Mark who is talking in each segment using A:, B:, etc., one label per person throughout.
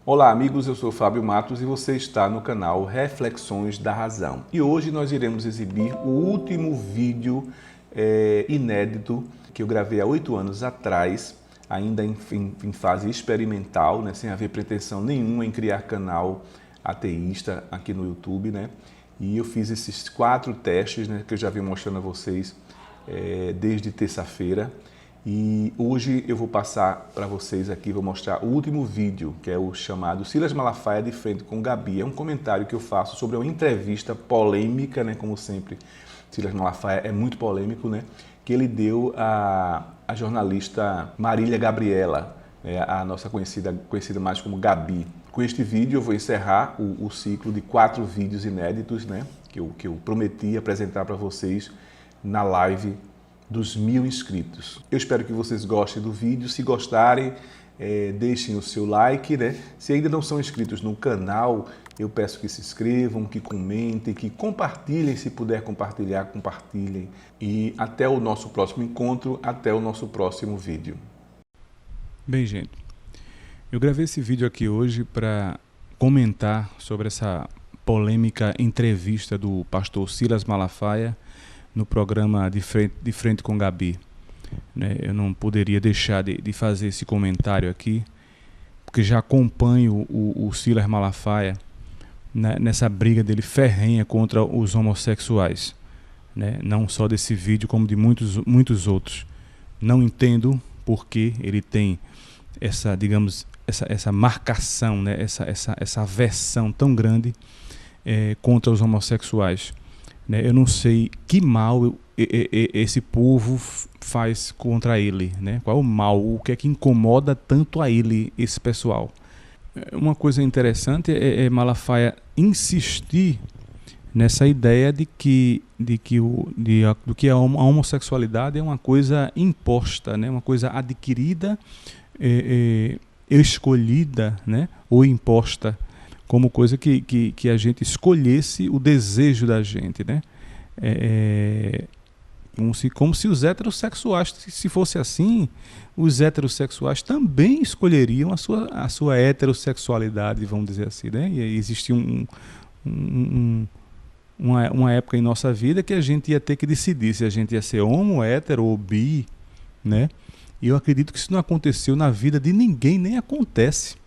A: Olá amigos, eu sou Fábio Matos e você está no canal Reflexões da Razão. E hoje nós iremos exibir o último vídeo inédito que eu gravei há 8 anos atrás, ainda em fase experimental, né, sem haver pretensão nenhuma em criar canal ateísta aqui no YouTube, né? E eu fiz esses 4 testes, né, que eu já vim mostrando a vocês desde terça-feira. E hoje eu vou passar para vocês aqui, vou mostrar o último vídeo, que é o chamado Silas Malafaia de frente com Gabi. É um comentário que eu faço sobre uma entrevista polêmica, né? Como sempre, Silas Malafaia é muito polêmico, né? Que ele deu à jornalista Marília Gabriela, né? A nossa conhecida mais como Gabi. Com este vídeo eu vou encerrar o ciclo de 4 vídeos inéditos, né? Que eu prometi apresentar para vocês na live dos 1000 inscritos. Eu espero que vocês gostem do vídeo. Se gostarem, deixem o seu like, né? Se ainda não são inscritos no canal, eu peço que se inscrevam, que comentem, que compartilhem, se puder compartilhar, compartilhem. E até o nosso próximo encontro, até o nosso próximo vídeo.
B: Bem, gente, eu gravei esse vídeo aqui hoje para comentar sobre essa polêmica entrevista do pastor Silas Malafaia no programa de frente com Gabi. Eu não poderia deixar de fazer esse comentário aqui, porque já acompanho o Silas Malafaia nessa briga dele ferrenha contra os homossexuais, né? Não só desse vídeo, como de muitos outros. Não entendo por que ele tem essa, digamos, essa marcação, né? essa aversão tão grande contra os homossexuais. Eu não sei que mal esse povo faz contra ele, né? Qual é o mal, o que é que incomoda tanto a ele, esse pessoal. Uma coisa interessante é Malafaia insistir nessa ideia de que a homossexualidade é uma coisa imposta, né? Uma coisa adquirida, escolhida, né? Ou imposta, como coisa que a gente escolhesse o desejo da gente, né? Como se os heterossexuais, se fosse assim, os heterossexuais também escolheriam a sua heterossexualidade, vamos dizer assim, né? E existia uma época em nossa vida que a gente ia ter que decidir se a gente ia ser homo, hétero ou bi, né? E eu acredito que isso não aconteceu na vida de ninguém, nem acontece.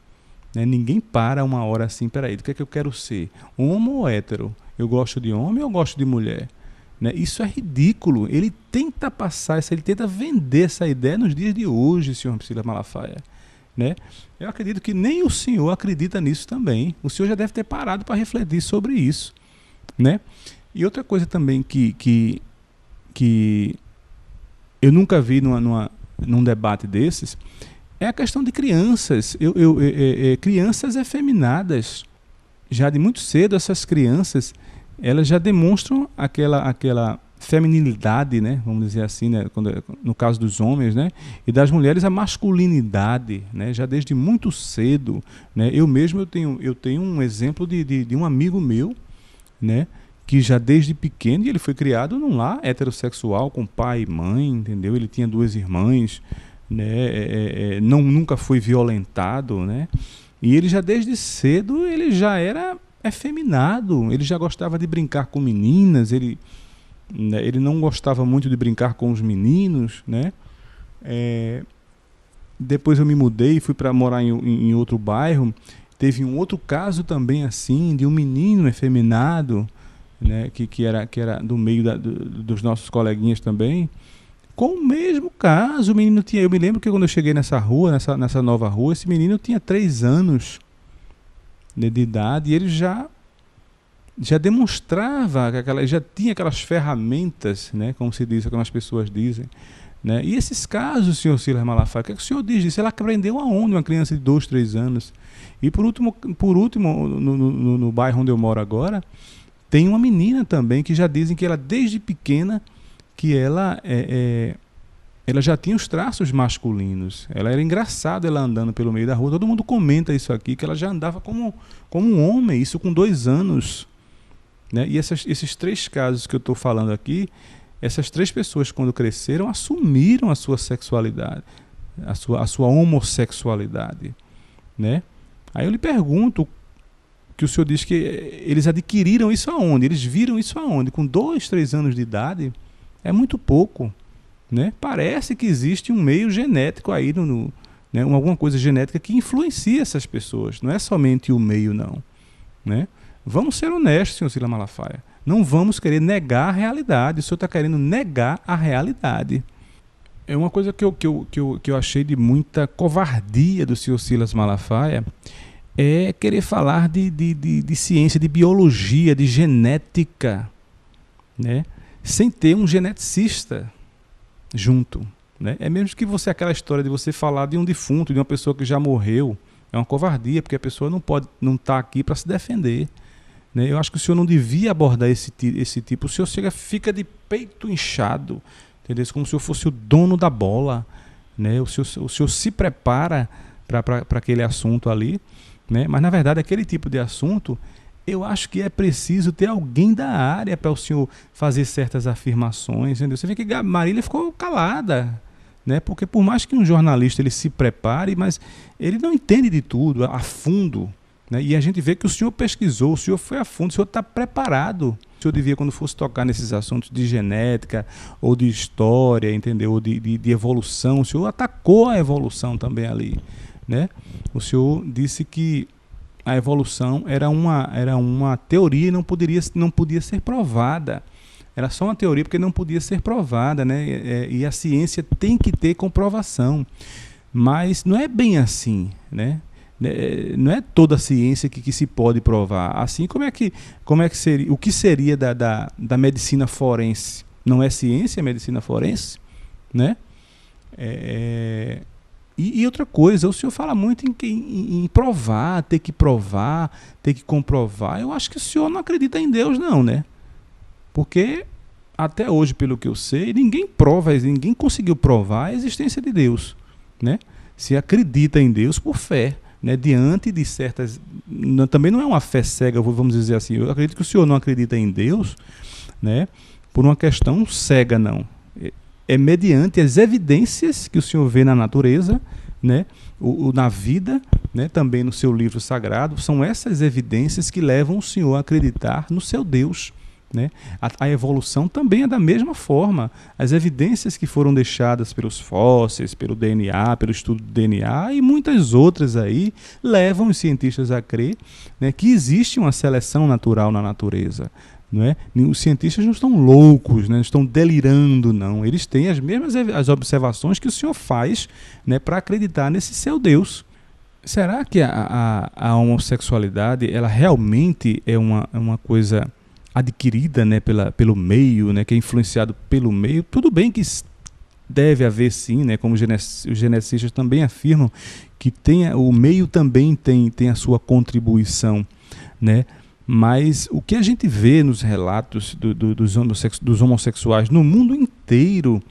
B: Ninguém para uma hora assim, peraí, do que é que eu quero ser? Homo ou hétero? Eu gosto de homem ou eu gosto de mulher? Isso é ridículo. Ele tenta passar ele tenta vender essa ideia nos dias de hoje, senhor Silas Malafaia. Eu acredito que nem o senhor acredita nisso também. O senhor já deve ter parado para refletir sobre isso. E outra coisa também que eu nunca vi num debate desses é a questão de crianças, crianças efeminadas. Já de muito cedo, essas crianças, elas já demonstram aquela feminilidade, né? Vamos dizer assim, né? No caso dos homens, né? E das mulheres, a masculinidade, né? Já desde muito cedo, né? Eu mesmo eu tenho um exemplo de um amigo meu, né? Que já desde pequeno, e ele foi criado num lar heterossexual, com pai e mãe, entendeu? Ele tinha 2 irmãs, né? Nunca foi violentado, né? E ele já desde cedo ele já era efeminado, ele já gostava de brincar com meninas, ele não gostava muito de brincar com os meninos, né? Depois eu me mudei e fui para morar em outro bairro. Teve um outro caso também assim, de um menino efeminado, né? que era do meio dos nossos coleguinhas também. Com o mesmo caso, o menino tinha... Eu me lembro que quando eu cheguei nessa rua, nessa nova rua, esse menino tinha 3 anos de idade e ele já demonstrava, já tinha aquelas ferramentas, né, como se diz, como as pessoas dizem. Né? E esses casos, senhor Silas Malafaia, o que é que o senhor diz disso? Ela aprendeu aonde uma criança de 2, 3 anos? E por último no bairro onde eu moro agora, tem uma menina também que já dizem que ela desde pequena que ela já tinha os traços masculinos. Ela era engraçada, ela andando pelo meio da rua. Todo mundo comenta isso aqui, que ela já andava como um homem, isso com 2 anos. Né? E esses 3 casos que eu estou falando aqui, essas 3 pessoas, quando cresceram, assumiram a sua sexualidade, a sua homossexualidade. Né? Aí eu lhe pergunto, que o senhor diz que eles adquiriram isso aonde? Eles viram isso aonde? Com 2, 3 anos de idade? É muito pouco, né? Parece que existe um meio genético aí, né? Alguma coisa genética que influencia essas pessoas. Não é somente o meio, não, né? Vamos ser honestos, senhor Silas Malafaia. Não vamos querer negar a realidade. O senhor está querendo negar a realidade. É uma coisa que eu achei de muita covardia do senhor Silas Malafaia, é querer falar de ciência, de biologia, de genética, né? Sem ter um geneticista junto, né? É mesmo que você, aquela história de você falar de um defunto, de uma pessoa que já morreu, é uma covardia, porque a pessoa não está aqui para se defender, né? Eu acho que o senhor não devia abordar esse tipo. O senhor fica de peito inchado, entendeu? Como se eu fosse o dono da bola, né? O senhor se prepara para aquele assunto ali, né? Mas na verdade aquele tipo de assunto, eu acho que é preciso ter alguém da área para o senhor fazer certas afirmações, entendeu? Você vê que Marília ficou calada, né? Porque por mais que um jornalista ele se prepare, mas ele não entende de tudo a fundo, né? E a gente vê que o senhor pesquisou, o senhor foi a fundo, o senhor está preparado. O senhor devia, quando fosse tocar nesses assuntos de genética ou de história, entendeu? Ou de evolução, o senhor atacou a evolução também ali, né? O senhor disse que a evolução era uma teoria e não podia ser provada. Era só uma teoria porque não podia ser provada, né? E a ciência tem que ter comprovação. Mas não é bem assim, né? Não é toda a ciência que se pode provar. Assim, como é que seria? O que seria da medicina forense? Não é ciência a medicina forense, né? E outra coisa, o senhor fala muito em provar, ter que comprovar. Eu acho que o senhor não acredita em Deus, não, né? Porque até hoje, pelo que eu sei, ninguém conseguiu provar a existência de Deus, né? Se acredita em Deus por fé, né? Diante de certas... também não é uma fé cega, vamos dizer assim. Eu acredito que o senhor não acredita em Deus, né? Por uma questão cega, não. É mediante as evidências que o senhor vê na natureza, né? Na vida, né? Também no seu livro sagrado. São essas evidências que levam o senhor a acreditar no seu Deus, né? A evolução também é da mesma forma. As evidências que foram deixadas pelos fósseis, pelo DNA, pelo estudo do DNA e muitas outras aí, levam os cientistas a crer, né, que existe uma seleção natural na natureza. Não é? Os cientistas não estão loucos, né? Não estão delirando, não. Eles têm as mesmas as observações que o senhor faz, né, para acreditar nesse seu Deus. Será que a homossexualidade ela realmente é uma coisa adquirida, né, pelo meio, né, que é influenciado pelo meio? Tudo bem que deve haver sim, né, como os geneticistas também afirmam, que o meio também tem a sua contribuição, né? Mas o que a gente vê nos relatos dos homossexuais no mundo inteiro,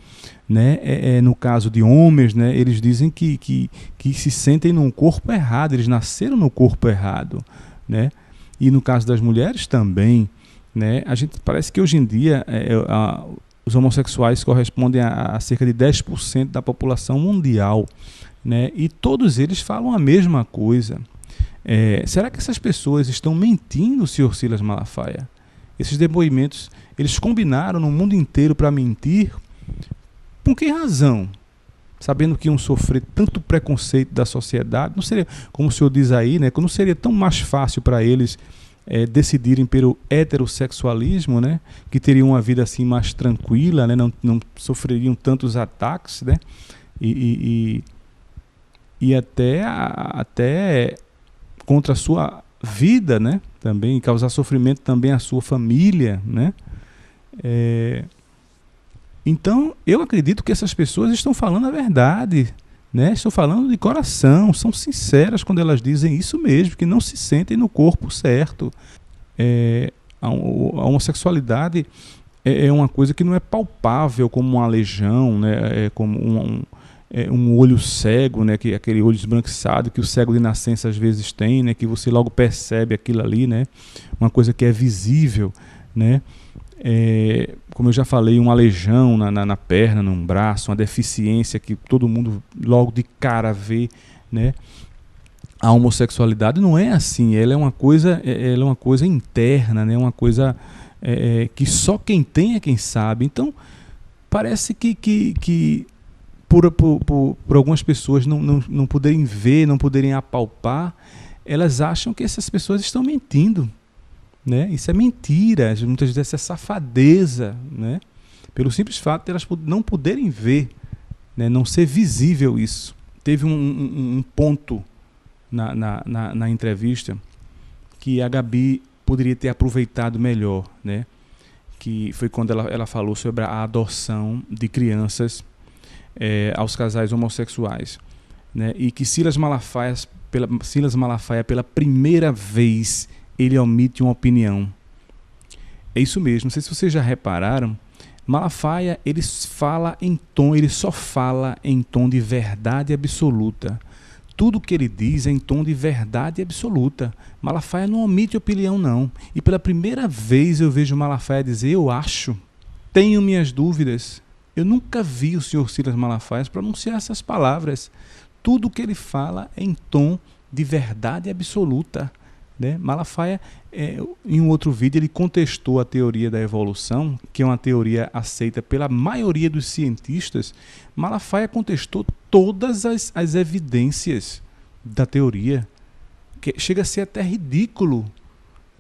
B: né, no caso de homens, né, eles dizem que se sentem num corpo errado, eles nasceram no corpo errado, né? E no caso das mulheres também, né? A gente parece que hoje em dia os homossexuais correspondem a cerca de 10% da população mundial, né? E todos eles falam a mesma coisa. Será que essas pessoas estão mentindo, senhor Silas Malafaia? Esses depoimentos, eles combinaram no mundo inteiro para mentir? Por que razão? Sabendo que iam sofrer tanto preconceito da sociedade, não seria, como o senhor diz aí, né, que não seria tão mais fácil para eles decidirem pelo heterossexualismo, né, que teriam uma vida assim mais tranquila, né, não sofreriam tantos ataques, né, e até contra a sua vida, né, também, causar sofrimento também à sua família, né? Então, eu acredito que essas pessoas estão falando a verdade, né? Estão falando de coração, são sinceras quando elas dizem isso mesmo, que não se sentem no corpo certo. A homossexualidade é uma coisa que não é palpável como uma legião, né? Como um olho cego, né, que aquele olho esbranquiçado que o cego de nascença às vezes tem, né, que você logo percebe aquilo ali, né, uma coisa que é visível, né, como eu já falei, uma lesão na perna, num braço, uma deficiência que todo mundo logo de cara vê, né. a homossexualidade não é assim, ela é uma coisa interna, né? Uma coisa que só quem tem é quem sabe. Então, parece que por algumas pessoas não poderem ver, não poderem apalpar, elas acham que essas pessoas estão mentindo, né? Isso é mentira, muitas vezes é safadeza, né? Pelo simples fato de elas não poderem ver, né? Não ser visível isso. Teve um ponto na entrevista que a Gabi poderia ter aproveitado melhor, né? Que foi quando ela falou sobre a adoção de crianças aos casais homossexuais, né? E que Silas Malafaia, pela primeira vez, ele omite uma opinião. É isso mesmo, não sei se vocês já repararam, Malafaia ele só fala em tom de verdade absoluta. Tudo que ele diz é em tom de verdade absoluta. Malafaia não omite opinião, não. E pela primeira vez eu vejo Malafaia dizer: eu acho, tenho minhas dúvidas. Eu nunca vi o senhor Silas Malafaia pronunciar essas palavras. Tudo que ele fala é em tom de verdade absoluta, né? Malafaia, em um outro vídeo, ele contestou a teoria da evolução, que é uma teoria aceita pela maioria dos cientistas. Malafaia contestou todas as evidências da teoria, que chega a ser até ridículo,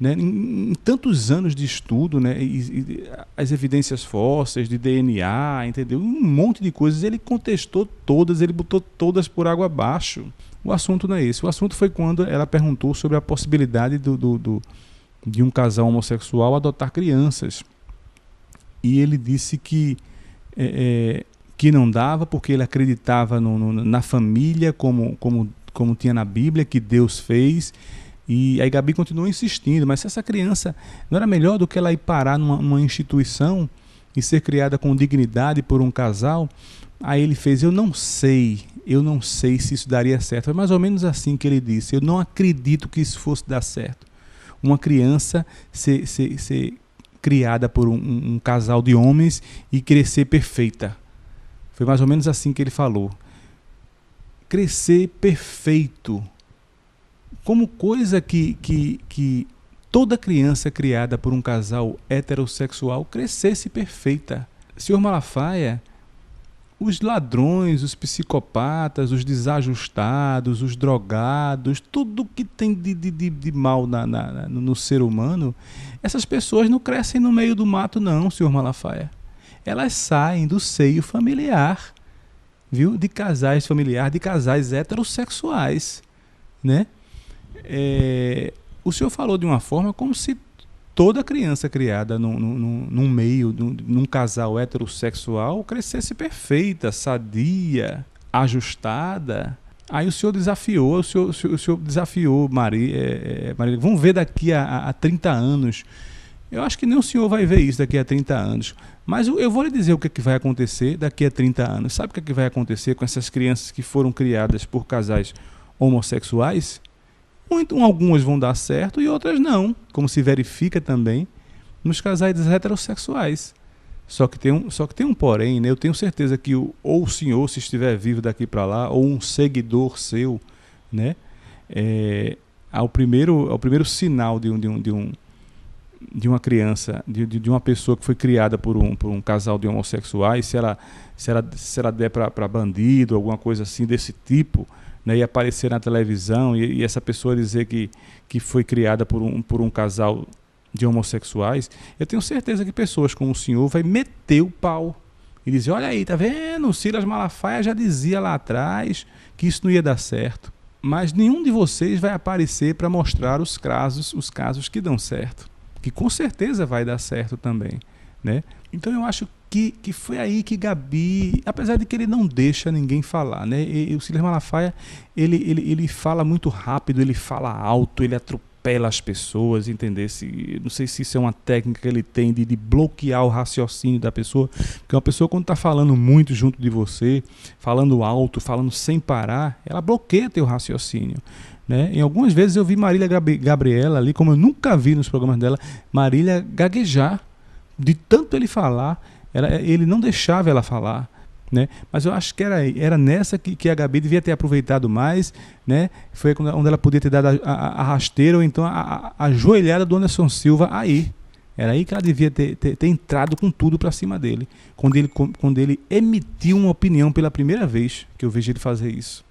B: né? Em tantos anos de estudo, né? E as evidências fósseis de DNA, entendeu? Um monte de coisas, ele contestou todas, ele botou todas por água abaixo. O assunto não é esse. O assunto foi quando ela perguntou sobre a possibilidade de um casal homossexual adotar crianças. E ele disse que não dava, porque ele acreditava na família, como tinha na Bíblia, que Deus fez. E aí Gabi continuou insistindo, mas se essa criança não era melhor do que ela ir parar numa instituição e ser criada com dignidade por um casal? Aí ele fez: eu não sei se isso daria certo. É mais ou menos assim que ele disse: eu não acredito que isso fosse dar certo. Uma criança ser criada por um casal de homens e crescer perfeita. Foi mais ou menos assim que ele falou. Crescer perfeito. Como coisa que toda criança criada por um casal heterossexual crescesse perfeita. Senhor Malafaia, os ladrões, os psicopatas, os desajustados, os drogados, tudo que tem de mal no ser humano, essas pessoas não crescem no meio do mato não, senhor Malafaia. Elas saem do seio familiar, viu? De casais familiares, de casais heterossexuais, né? O senhor falou de uma forma como se toda criança criada num meio, num casal heterossexual, crescesse perfeita, sadia, ajustada. Aí o senhor desafiou, Maria. Vamos ver daqui a 30 anos. Eu acho que nem o senhor vai ver isso daqui a 30 anos. Mas eu vou lhe dizer o que é que vai acontecer daqui a 30 anos. Sabe o que é que vai acontecer com essas crianças que foram criadas por casais homossexuais? Algumas vão dar certo e outras não, como se verifica também nos casais heterossexuais. Só que tem um porém, né? Eu tenho certeza que ou o senhor, se estiver vivo daqui para lá, ou um seguidor seu, né? Ao primeiro sinal de uma criança, de uma pessoa que foi criada por um casal de homossexuais, se ela der para bandido, alguma coisa assim desse tipo, né, e aparecer na televisão e essa pessoa dizer que foi criada por um casal de homossexuais, eu tenho certeza que pessoas como o senhor vai meter o pau e dizer: olha aí, tá vendo? O Silas Malafaia já dizia lá atrás que isso não ia dar certo. Mas nenhum de vocês vai aparecer para mostrar os casos que dão certo, que com certeza vai dar certo também, né? Então eu acho que foi aí que Gabi, apesar de que ele não deixa ninguém falar, né? O Silas Malafaia, ele fala muito rápido, ele fala alto, ele atropela as pessoas, entender? Não sei se isso é uma técnica que ele tem de bloquear o raciocínio da pessoa, porque uma pessoa quando está falando muito junto de você, falando alto, falando sem parar, ela bloqueia teu raciocínio, né? Em algumas vezes eu vi Marília Gabriela ali, como eu nunca vi nos programas dela, Marília gaguejar, de tanto ele falar. Ele não deixava ela falar. né? Mas eu acho que era nessa que a Gabi devia ter aproveitado mais, né? Foi onde ela podia ter dado a rasteira ou então a joelhada do Anderson Silva aí. Era aí que ela devia ter entrado com tudo para cima dele, quando ele emitiu uma opinião pela primeira vez que eu vejo ele fazer isso.